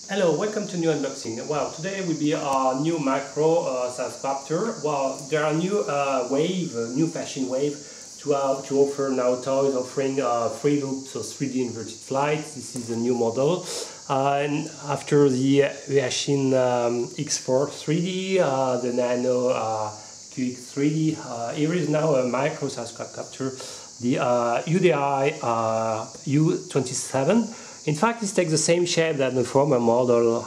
Hello, welcome to new unboxing. Well, today will be a new macro subscriber. Well, there are new new fashion wave to offer now toys offering free loop, so 3D inverted flights. This is a new model. And after the Yashin X4 3D, the Nano QX 3D, here is now a micro subscriber, the UDI U27. In fact, it takes the same shape than the former model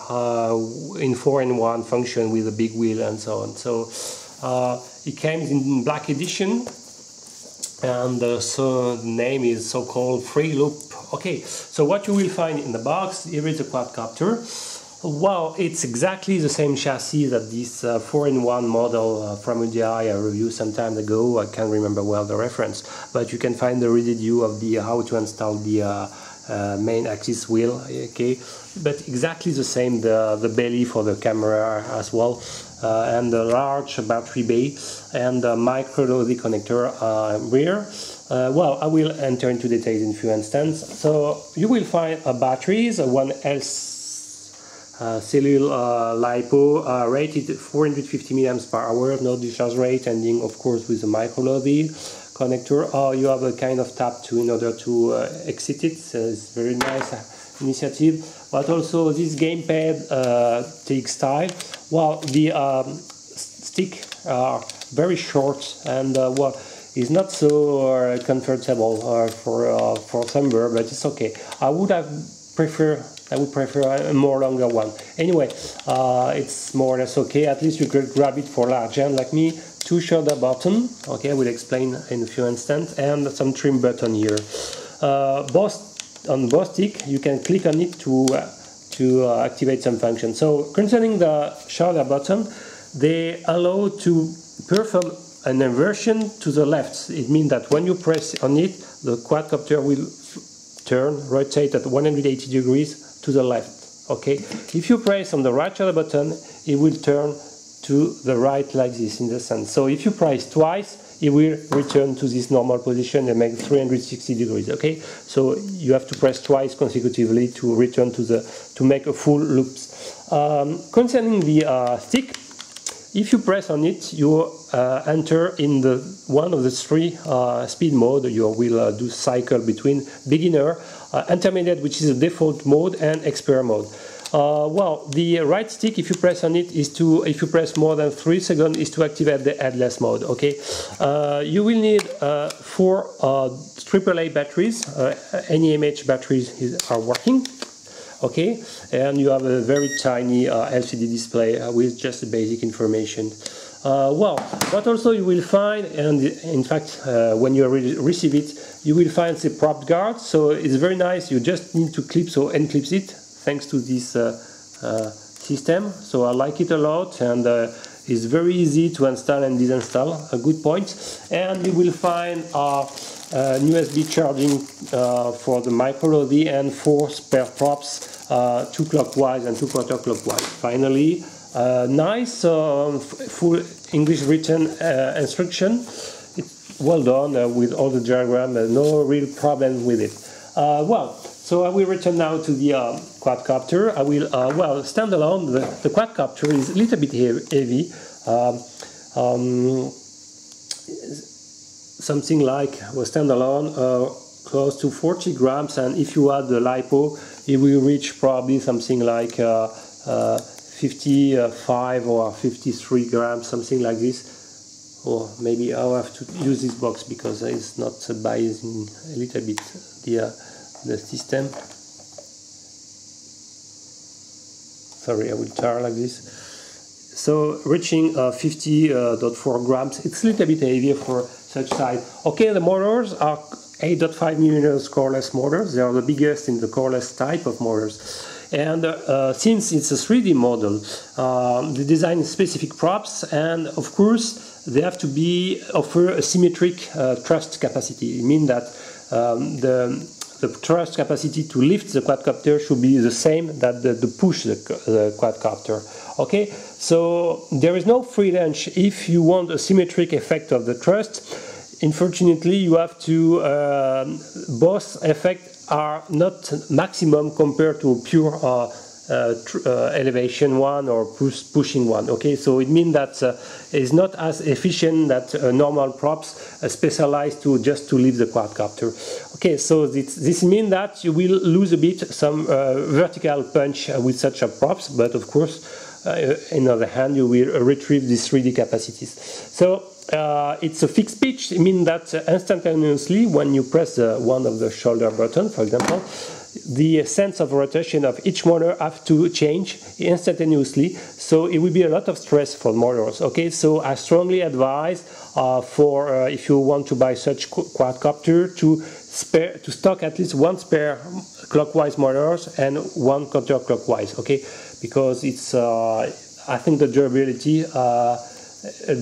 in 4-in-1 function with a big wheel and so on. So it came in black edition, and so the name is so-called free loop. Okay, so what you will find in the box, here is a quadcopter. Well, it's exactly the same chassis that this 4-in-1 model from UDI I reviewed some time ago. I can't remember well the reference, but you can find the residue of the how to install the main axis wheel, okay, but exactly the same, the belly for the camera as well, and the large battery bay and the micro LOD connector rear. Well, I will enter into details in a few instances. So you will find batteries, one cellular LiPo rated 450 mAh, no discharge rate, ending of course with a micro LOD connector. You have a kind of tap in order to exit it. So it's very nice initiative. But also this gamepad TX style. Well, the stick are very short and well, is not so comfortable for summer, but it's okay. I would prefer a more longer one. Anyway, it's more or less okay. At least you could grab it for large hand like me. Two shoulder button, okay, I will explain in a few instants, and some trim button here. On both stick, you can click on it to activate some function. So concerning the shoulder button, they allow to perform an inversion to the left. It means that when you press on it, the quadcopter will rotate at 180 degrees to the left. Okay, if you press on the right shoulder button, it will turn to the right like this in the sense. So if you press twice, it will return to this normal position and make 360 degrees. Okay, so you have to press twice consecutively to return to make a full loops. Concerning the stick, if you press on it, you enter in one of the three speed mode. You will do cycle between beginner, intermediate, which is the default mode, and expert mode. Well, the right stick, if you press on it, if you press more than 3 seconds, is to activate the headless mode. Okay, you will need 4 AAA batteries. Any MH batteries are working. Okay, and you have a very tiny LCD display with just the basic information. Well, but also you will find, and in fact, when you receive it, you will find the prop guard. So it's very nice. You just need to unclip it. Thanks to this system, so I like it a lot, and it's very easy to install and disinstall. A good point. And you will find an USB charging for the micro LOD and 4 spare props, 2 clockwise and 2 counterclockwise. Finally, nice full English written instruction. It's well done with all the diagram. No real problem with it. Well. So I will return now to the quadcopter. I will, well, standalone, the quadcopter is a little bit heavy, something like standalone, close to 40 grams, and if you add the LiPo, it will reach probably something like 55 or 53 grams, something like this. Or maybe I'll have to use this box because it's not biasing a little bit the system. Sorry, I will turn like this. So reaching 50.4 grams, it's a little bit heavier for such size. Okay, the motors are 8.5mm coreless motors. They are the biggest in the coreless type of motors. And since it's a 3D model, the design is specific props, and of course they have to offer a symmetric thrust capacity. It means that the thrust capacity to lift the quadcopter should be the same that the push the quadcopter. Okay, so there is no free lunch. If you want a symmetric effect of the thrust, unfortunately you have to both effects are not maximum compared to a pure elevation one or pushing one. Okay, so it means that it's not as efficient that normal props specialized to just to leave the quadcopter. Okay, so this means that you will lose a bit some vertical punch with such a props, but of course, on the other hand, you will retrieve these 3D capacities. So it's a fixed pitch. It means that instantaneously, when you press one of the shoulder button, for example, the sense of rotation of each motor have to change instantaneously, so it will be a lot of stress for motors. Okay, so I strongly advise for if you want to buy such quadcopter to stock at least one spare clockwise motors and one counterclockwise. Okay, because it's I think the durability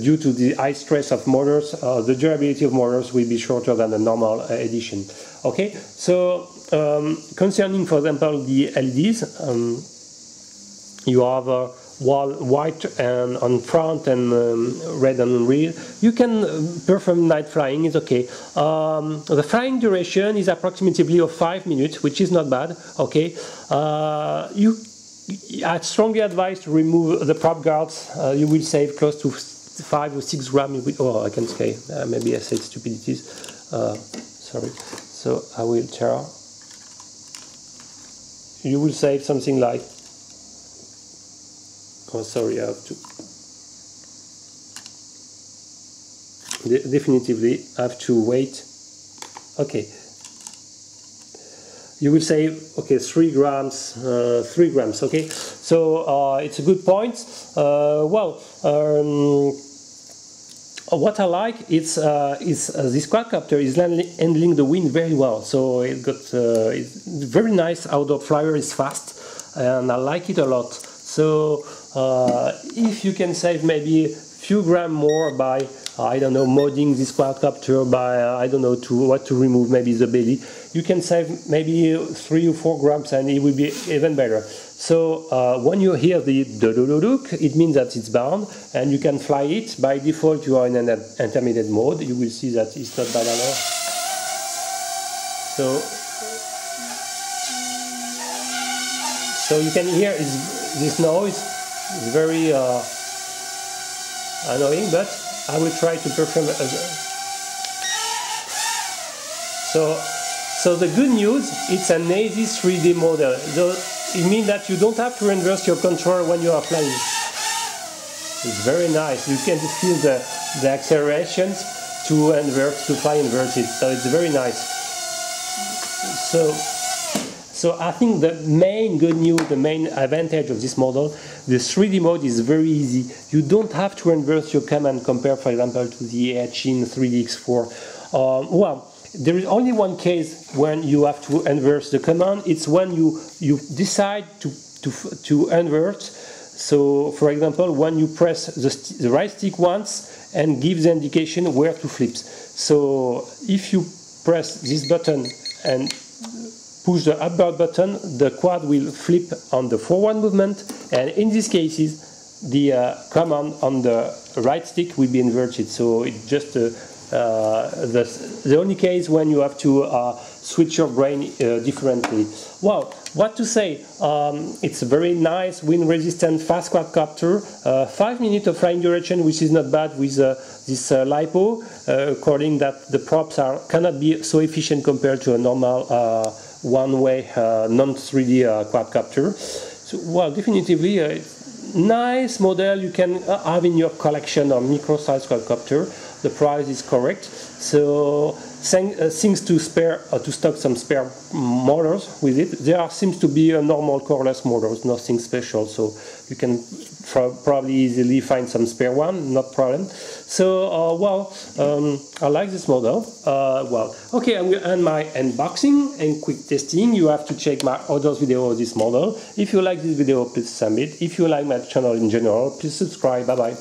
due to the high stress of motors, the durability of motors will be shorter than the normal edition. Okay, so concerning, for example, the LEDs, you have white and on front and red on rear. You can perform night flying, it's okay. The flying duration is approximately of 5 minutes, which is not bad. Okay, I strongly advise to remove the prop guards. You will save close to 5 or 6 grams. Oh, I can say, maybe I said stupidities. Sorry. So I will tear. You will save something like. Oh, sorry, I have to. Definitively, I have to wait. Okay. You will save, okay, 3 grams, 3 grams, okay? So it's a good point. What I like is this quadcopter is handling the wind very well. So it got it's very nice outdoor flyer, is fast, and I like it a lot. So if you can save maybe a few grams more by I don't know, modding this quadcopter by I don't know to remove maybe the belly, you can save maybe 3 or 4 grams and it will be even better. So when you hear the do-do-do-do, it means that it's bound and you can fly it. By default you are in an intermediate mode. You will see that it's not bad at all. So you can hear this noise. It's very annoying, but I will try to perform it. So the good news, it's an easy 3D model. It means that you don't have to reverse your controller when you are flying. It's very nice. You can feel the accelerations to fly inverted. So it's very nice. So I think the main good news, the main advantage of this model, the 3D mode is very easy. You don't have to reverse your command compared, for example, to the H-in 3DX4. Well, there is only one case when you have to inverse the command. It's when you decide to invert. So, for example, when you press the right stick once and give the indication where to flip. So, if you press this button and push the up button, the quad will flip on the forward movement, and in these cases, the command on the right stick will be inverted. So it's just the only case when you have to switch your brain differently. Well, what to say? It's a very nice, wind-resistant, fast quadcopter. 5 minutes of flying duration, which is not bad with this LiPo, according that the props cannot be so efficient compared to a normal one-way non-3D quadcopter. So, well, definitively, nice model you can have in your collection of micro-size quadcopter. The price is correct. So things to stock some spare motors with it. There seems to be a normal coreless motors, nothing special. So you can probably easily find some spare one, not problem. So I like this model. Okay, I will end my unboxing and quick testing. You have to check my other video of this model. If you like this video, please submit. If you like my channel in general, please subscribe. Bye bye.